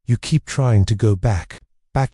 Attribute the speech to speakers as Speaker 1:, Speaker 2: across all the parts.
Speaker 1: You keep trying to go back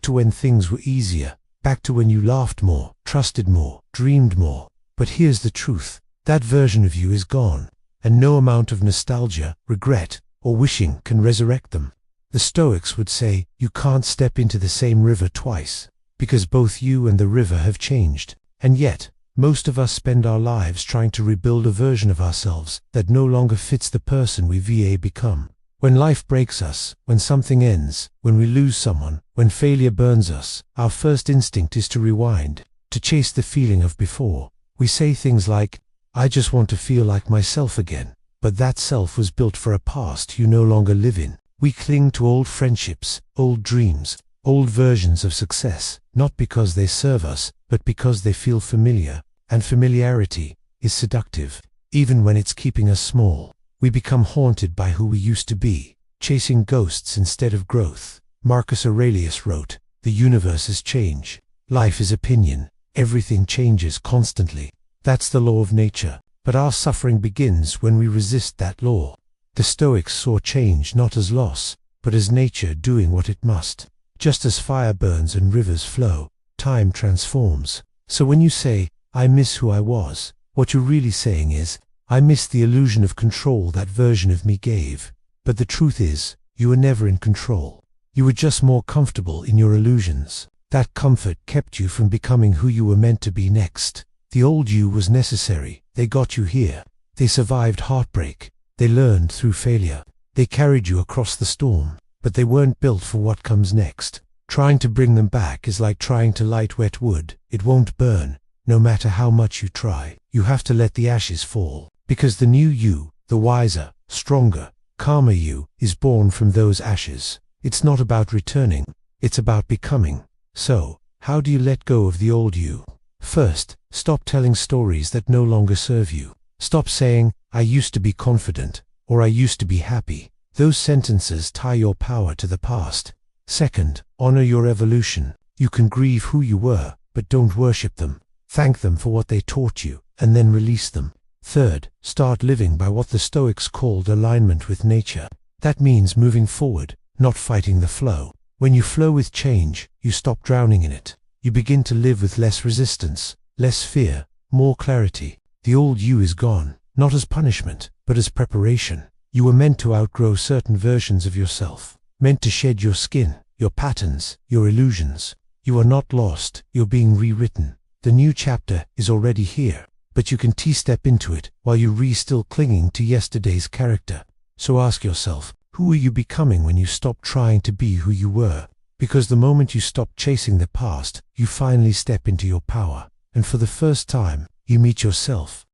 Speaker 1: to when things were easier, back to when you laughed more, trusted more, dreamed more. But here's the truth. That version of you is gone, and no amount of nostalgia, regret, or wishing can resurrect them. The Stoics would say, you can't step into the same river twice, because both you and the river have changed. And yet, most of us spend our lives trying to rebuild a version of ourselves that no longer fits the person we become. When life breaks us, when something ends, when we lose someone, when failure burns us, our first instinct is to rewind, to chase the feeling of before. We say things like, I just want to feel like myself again. But that self was built for a past you no longer live in. We cling to old friendships, old dreams, old versions of success, not because they serve us, but because they feel familiar. And familiarity is seductive, even when it's keeping us small. We become haunted by who we used to be, chasing ghosts instead of growth. Marcus Aurelius wrote, the universe is change. Life is opinion. Everything changes constantly. That's the law of nature. But our suffering begins when we resist that law. The Stoics saw change not as loss, but as nature doing what it must. Just as fire burns and rivers flow, time transforms. So when you say, I miss who I was, what you're really saying is, I miss the illusion of control that version of me gave. But the truth is, you were never in control. You were just more comfortable in your illusions. That comfort kept you from becoming who you were meant to be next. The old you was necessary. They got you here. They survived heartbreak. They learned through failure. They carried you across the storm. But they weren't built for what comes next. Trying to bring them back is like trying to light wet wood. It won't burn, no matter how much you try. You have to let the ashes fall. Because the new you, the wiser, stronger, calmer you, is born from those ashes. It's not about returning. It's about becoming. So, how do you let go of the old you? First, stop telling stories that no longer serve you. Stop saying, I used to be confident, or I used to be happy. Those sentences tie your power to the past. Second, honor your evolution. You can grieve who you were, but don't worship them. Thank them for what they taught you, and then release them. Third, start living by what the Stoics called alignment with nature. That means moving forward, not fighting the flow. When you flow with change, you stop drowning in it. You begin to live with less resistance, less fear, more clarity. The old you is gone, not as punishment, but as preparation. You were meant to outgrow certain versions of yourself, meant to shed your skin, your patterns, your illusions. You are not lost, you're being rewritten. The new chapter is already here, but you can step into it while you're still clinging to yesterday's character. So ask yourself, who are you becoming when you stop trying to be who you were? Because the moment you stop chasing the past, you finally step into your power. And for the first time, you meet yourself,